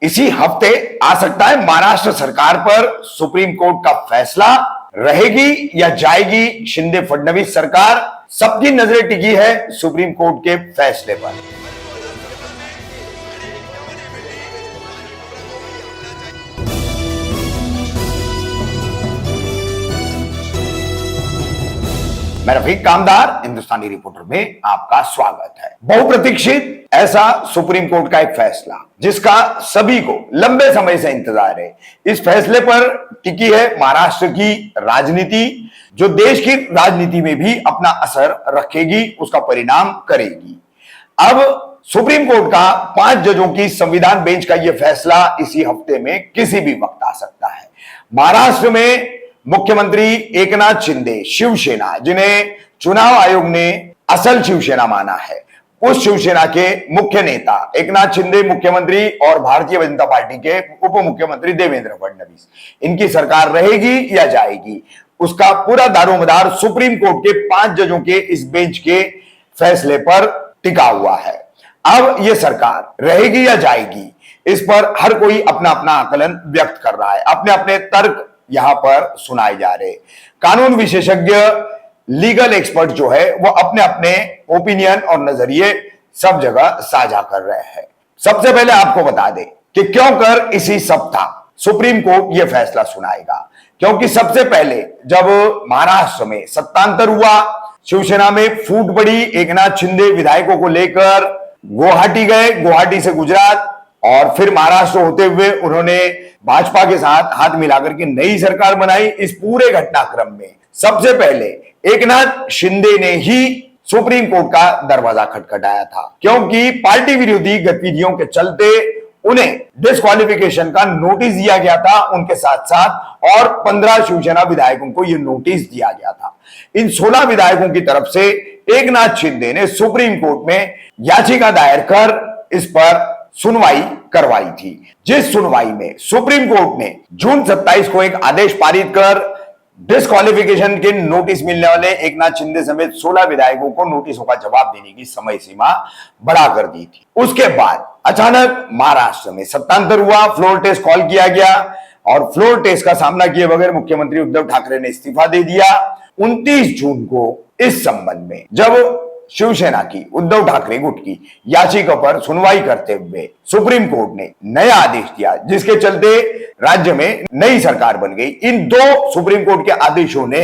इसी हफ्ते आ सकता है महाराष्ट्र सरकार पर सुप्रीम कोर्ट का फैसला। रहेगी या जाएगी शिंदे फडणवीस सरकार? सबकी नजरें टिकी है सुप्रीम कोर्ट के फैसले पर। मैं रफीक कामदार, हिंदुस्तानी रिपोर्टर में आपका स्वागत है। बहुप्रतीक्षित ऐसा सुप्रीम कोर्ट का एक फैसला जिसका सभी को लंबे समय से इंतजार है। इस फैसले पर टिकी है महाराष्ट्र की राजनीति, जो देश की राजनीति में भी अपना असर रखेगी, उसका परिणाम करेगी। अब सुप्रीम कोर्ट का 5 जजों की संविधान बेंच का यह फैसला इसी हफ्ते में किसी भी वक्त आ सकता है। महाराष्ट्र में मुख्यमंत्री एकनाथ शिंदे, शिवसेना, जिन्हें चुनाव आयोग ने असल शिवसेना माना है, उस शिवसेना के मुख्य नेता एकनाथ शिंदे मुख्यमंत्री और भारतीय जनता पार्टी के उप मुख्यमंत्री देवेंद्र फडणवीस, इनकी सरकार रहेगी या जाएगी, उसका पूरा दारोमदार सुप्रीम कोर्ट के 5 जजों के इस बेंच के फैसले पर टिका हुआ है। अब यह सरकार रहेगी या जाएगी, इस पर हर कोई अपना अपना आकलन व्यक्त कर रहा है, अपने अपने तर्क यहां पर सुनाए जा रहे। कानून विशेषज्ञ, लीगल एक्सपर्ट जो है वो अपने अपने ओपिनियन और नजरिए सब जगह साझा कर रहे हैं। सबसे पहले आपको बता दें कि क्यों कर इसी सप्ताह सुप्रीम कोर्ट यह फैसला सुनाएगा, क्योंकि सबसे पहले जब महाराष्ट्र में सत्तांतर हुआ, शिवसेना में फूट पड़ी, एकनाथ शिंदे विधायकों को लेकर गुवाहाटी गए, गुवाहाटी से गुजरात और फिर महाराष्ट्र होते हुए उन्होंने भाजपा के साथ हाथ मिलाकर के नई सरकार बनाई। इस पूरे घटनाक्रम में सबसे पहले एकनाथ शिंदे ने ही सुप्रीम कोर्ट का दरवाजा खटखटाया था, क्योंकि पार्टी विरोधी गतिविधियों के चलते उन्हें डिस्क्वालिफिकेशन का नोटिस दिया गया था। उनके साथ साथ और 15 शिवसेना विधायकों को यह नोटिस दिया गया था। इन 16 विधायकों की तरफ से एकनाथ शिंदे ने सुप्रीम कोर्ट में याचिका दायर कर इस पर सुनवाई करवाई थी, जिस सुनवाई में सुप्रीम कोर्ट ने जून 27 को एक आदेश पारित कर डिस्क्वालिफिकेशन के नोटिस मिलने वाले एकनाथ शिंदे समेत 16 विधायकों को नोटिसों का जवाब देने की समय सीमा बढ़ा कर दी थी। उसके बाद अचानक महाराष्ट्र में सत्तांतर हुआ, फ्लोर टेस्ट कॉल किया गया और फ्लोर टेस्ट का सामना किए बगैर मुख्यमंत्री उद्धव ठाकरे ने इस्तीफा दे दिया। 29 जून को इस संबंध में जब शिवसेना की उद्धव ठाकरे गुट की याचिका पर सुनवाई करते हुए सुप्रीम कोर्ट ने नया आदेश दिया, जिसके चलते राज्य में नई सरकार बन गई। इन 2 सुप्रीम कोर्ट के आदेशों ने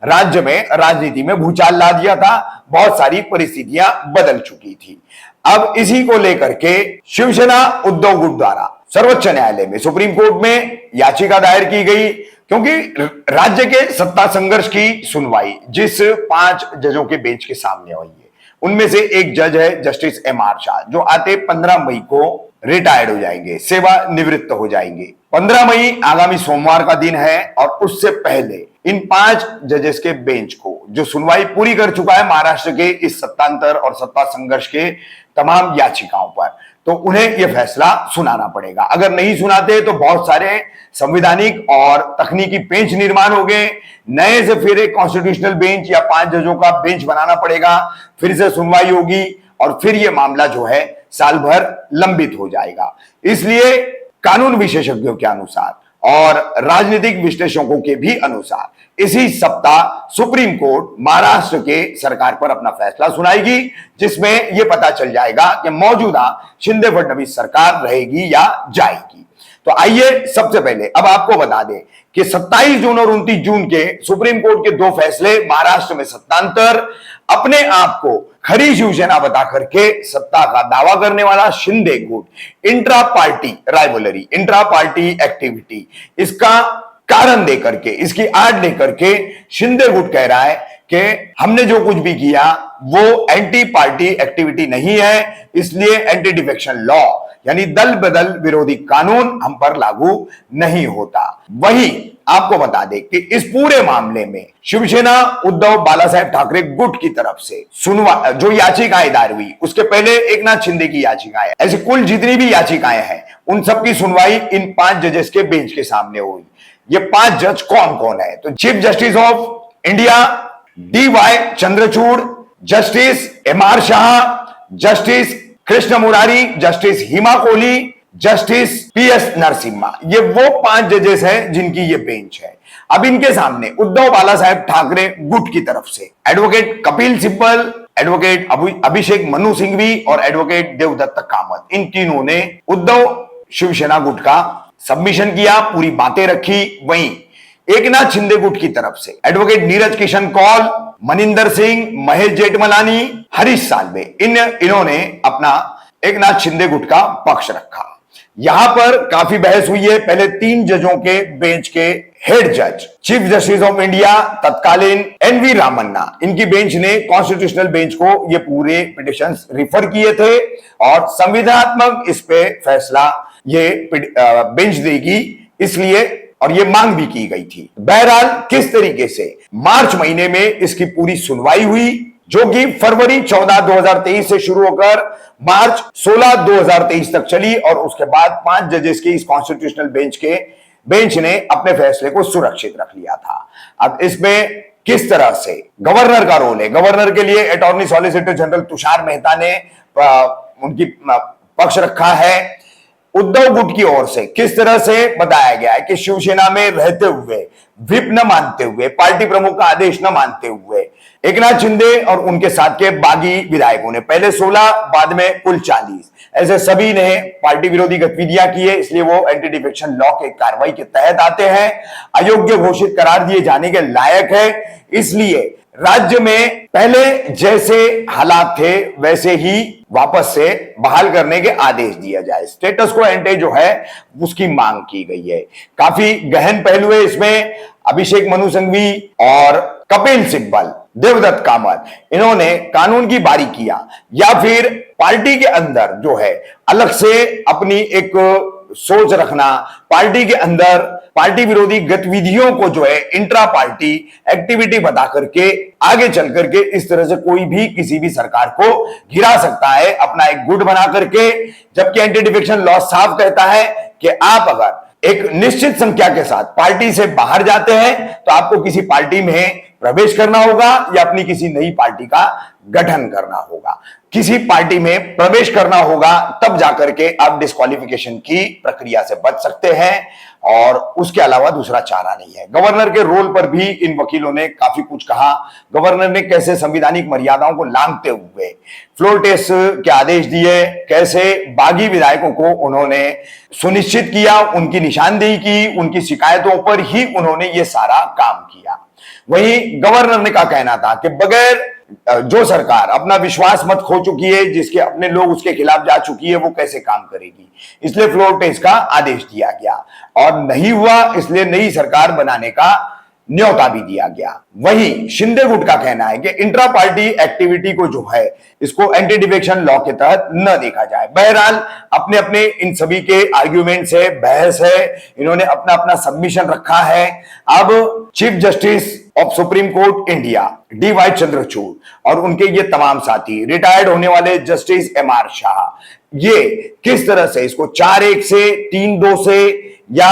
राज्य में राजनीति में भूचाल ला दिया था, बहुत सारी परिस्थितियां बदल चुकी थी। अब इसी को लेकर के शिवसेना उद्धव गुट द्वारा सर्वोच्च न्यायालय में, सुप्रीम कोर्ट में याचिका दायर की गई, क्योंकि राज्य के सत्ता संघर्ष की सुनवाई जिस 5 जजों के बेंच के सामने हुई है, उनमें से एक जज है जस्टिस एम.आर. शाह, जो आते 15 मई को रिटायर्ड हो जाएंगे, सेवानिवृत्त हो जाएंगे। 15 मई आगामी सोमवार का दिन है और उससे पहले इन 5 जजेस के बेंच को, जो सुनवाई पूरी कर चुका है महाराष्ट्र के इस सत्तांतर और सत्ता संघर्ष के तमाम याचिकाओं पर, तो उन्हें यह फैसला सुनाना पड़ेगा। अगर नहीं सुनाते तो बहुत सारे संवैधानिक और तकनीकी बेंच निर्माण हो गए, नए से फिर एक कॉन्स्टिट्यूशनल बेंच या 5 जजों का बेंच बनाना पड़ेगा, फिर से सुनवाई होगी और फिर यह मामला जो है साल भर लंबित हो जाएगा। इसलिए कानून विशेषज्ञों के अनुसार और राजनीतिक विश्लेषकों के भी अनुसार इसी सप्ताह सुप्रीम कोर्ट महाराष्ट्र के सरकार पर अपना फैसला सुनाएगी, जिसमें यह पता चल जाएगा कि मौजूदा शिंदे फडणवीस सरकार रहेगी या जाएगी। तो आइए सबसे पहले अब आपको बता दें कि 27 जून और 29 जून के सुप्रीम कोर्ट के 2 फैसले महाराष्ट्र में सत्तांतर, अपने आप को खरी शिवसेना बता करके सत्ता का दावा करने वाला शिंदे गुट, intra party rivalry, intra party activity, इसका कारण देकर के, इसकी आड़ लेकर के शिंदे गुट कह रहा है कि हमने जो कुछ भी किया वो एंटी पार्टी एक्टिविटी नहीं है, इसलिए एंटी डिफेक्शन लॉ यानी दल बदल विरोधी कानून हम पर लागू नहीं होता। वहीं आपको बता दें कि इस पूरे मामले में शिवसेना उद्धव बालासाहेब ठाकरे गुट की तरफ से सुनवा जो याचिकाएं दायर हुई, उसके पहले एकनाथ शिंदे की याचिकाएं, ऐसी कुल जितनी भी याचिकाएं हैं उन सबकी सुनवाई इन 5 जजेस के बेंच के सामने हुई। ये 5 जज कौन कौन है? तो chief justice of India D.Y.. Chandrachud, justice MR. Shah, justice Krishna Murari, justice Hima Kohli, justice PS Narasimha, ये वो 5 जजेस हैं जिनकी ये बेंच है। अब इनके सामने उद्धव बालासाहेब ठाकरे गुट की तरफ से एडवोकेट कपिल सिब्बल, एडवोकेट अभिषेक मनु सिंघवी और एडवोकेट देवदत्त कामत, इन तीनों ने उद्धव शिवसेना गुट का सबमिशन किया, पूरी बातें रखी। वहीं एकनाथ शिंदे गुट की तरफ से एडवोकेट नीरज किशन कौल, मनिंदर सिंह, महेश जेठमलानी, हरीश साल्वे, इन्होंने अपना एकनाथ शिंदे गुट का पक्ष रखा। यहां पर काफी बहस हुई है। पहले 3 जजों के बेंच के हेड जज, चीफ जस्टिस ऑफ इंडिया तत्कालीन NV रामन्ना, इनकी बेंच ने कॉन्स्टिट्यूशनल बेंच को ये पूरे पिटिशंस रिफर किए थे और संविधानात्मक इस पे फैसला ये बेंच देगी, इसलिए और ये मांग भी की गई थी। बहरहाल किस तरीके से मार्च महीने में इसकी पूरी सुनवाई हुई, जो कि फरवरी 14, 2023 से शुरू होकर मार्च 16, 2023 तक चली और उसके बाद 5 जजेस की इस कॉन्स्टिट्यूशनल बेंच ने अपने फैसले को सुरक्षित रख लिया था। अब इसमें किस तरह से गवर्नर का रोल है, गवर्नर के लिए attorney solicitor general Tushar Mehta ने उनकी पक्ष रखा है। उद्धव गुट की ओर से किस तरह से बताया गया है कि शिवसेना में रहते हुए, व्हिप न मानते हुए, पार्टी प्रमुख का आदेश न मानते हुए एकनाथ शिंदे और उनके साथ के बागी विधायकों ने, पहले 16 बाद में कुल 40, ऐसे सभी ने पार्टी विरोधी गतिविधियां की है, इसलिए वो एंटी डिफेक्शन लॉ के कार्रवाई के तहत आते हैं, अयोग्य घोषित करार दिए जाने के लायक है। इसलिए राज्य में पहले जैसे हालात थे वैसे ही वापस से बहाल करने के आदेश दिया जाए, स्टेटस को एंटे जो है उसकी मांग की गई है। काफी गहन पहलू है इसमें। अभिषेक मनु सिंघवी और कपिल सिब्बल, देवदत्त कामत, इन्होंने कानून की बारीकियां या फिर पार्टी के अंदर जो है अलग से अपनी एक सोच रखना, पार्टी के अंदर पार्टी विरोधी गतिविधियों को जो है इंट्रा पार्टी एक्टिविटी बता करके आगे चल करके इस तरह से कोई भी किसी भी सरकार को गिरा सकता है अपना एक गुट बना करके। जबकि एंटी डिफेक्शन लॉ साफ कहता है कि आप अगर एक निश्चित संख्या के साथ पार्टी से बाहर जाते हैं तो आपको किसी पार्टी में प्रवेश करना होगा या अपनी किसी नई पार्टी का गठन करना होगा, किसी पार्टी में प्रवेश करना होगा, तब जाकर के आप डिस्क्वालिफिकेशन की प्रक्रिया से बच सकते हैं और उसके अलावा दूसरा चारा नहीं है। गवर्नर के रोल पर भी इन वकीलों ने काफी कुछ कहा। गवर्नर ने कैसे संवैधानिक मर्यादाओं को लांघते हुए फ्लोर टेस्ट के आदेश दिए, कैसे बागी विधायकों को उन्होंने सुनिश्चित किया, उनकी निशानदेही की, उनकी शिकायतों पर ही उन्होंने ये सारा काम किया। वहीं गवर्नर ने का कहना था कि बगैर जो सरकार अपना विश्वास मत खो चुकी है, जिसके अपने लोग उसके खिलाफ जा चुकी है, वो कैसे काम करेगी, इसलिए फ्लोर टेस्ट का आदेश दिया गया और नहीं हुआ, इसलिए नई सरकार बनाने का न्योता भी दिया गया। वहीं शिंदे गुट का कहना है कि इंट्रा पार्टी एक्टिविटी को जो है इसको एंटी डिफेक्शन लॉ के तहत न देखा जाए। बहरहाल अपने अपने इन सभी के आर्ग्यूमेंट्स है, बहस है, इन्होंने अपना अपना सबमिशन रखा है। अब chief justice of supreme court India DY Chandrachud और उनके ये तमाम साथी, रिटायर्ड होने वाले जस्टिस MR शाह, ये किस तरह से इसको 4-1 से 3-2 से या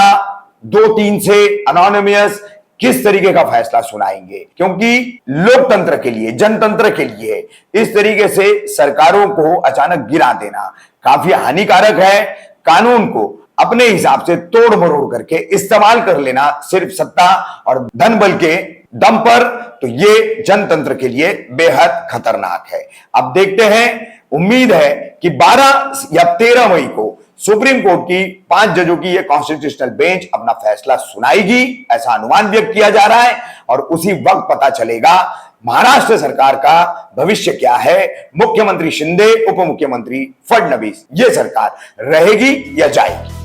2-3 से अनोनिमस किस तरीके का फैसला सुनाएंगे, क्योंकि लोकतंत्र के लिए, जनतंत्र के लिए इस तरीके से सरकारों को अचानक गिरा देना काफी हानिकारक है। कानून को अपने हिसाब से तोड़ मरोड़ करके इस्तेमाल कर लेना सिर्फ सत्ता और धन बल के दम पर, तो ये जनतंत्र के लिए बेहद खतरनाक है। अब देखते हैं, उम्मीद है कि 12 या 13 मई को सुप्रीम कोर्ट की 5 जजों की यह कॉन्स्टिट्यूशनल बेंच अपना फैसला सुनाएगी, ऐसा अनुमान व्यक्त किया जा रहा है और उसी वक्त पता चलेगा महाराष्ट्र सरकार का भविष्य क्या है। मुख्यमंत्री शिंदे, उप मुख्यमंत्री फडणवीस, ये सरकार रहेगी या जाएगी।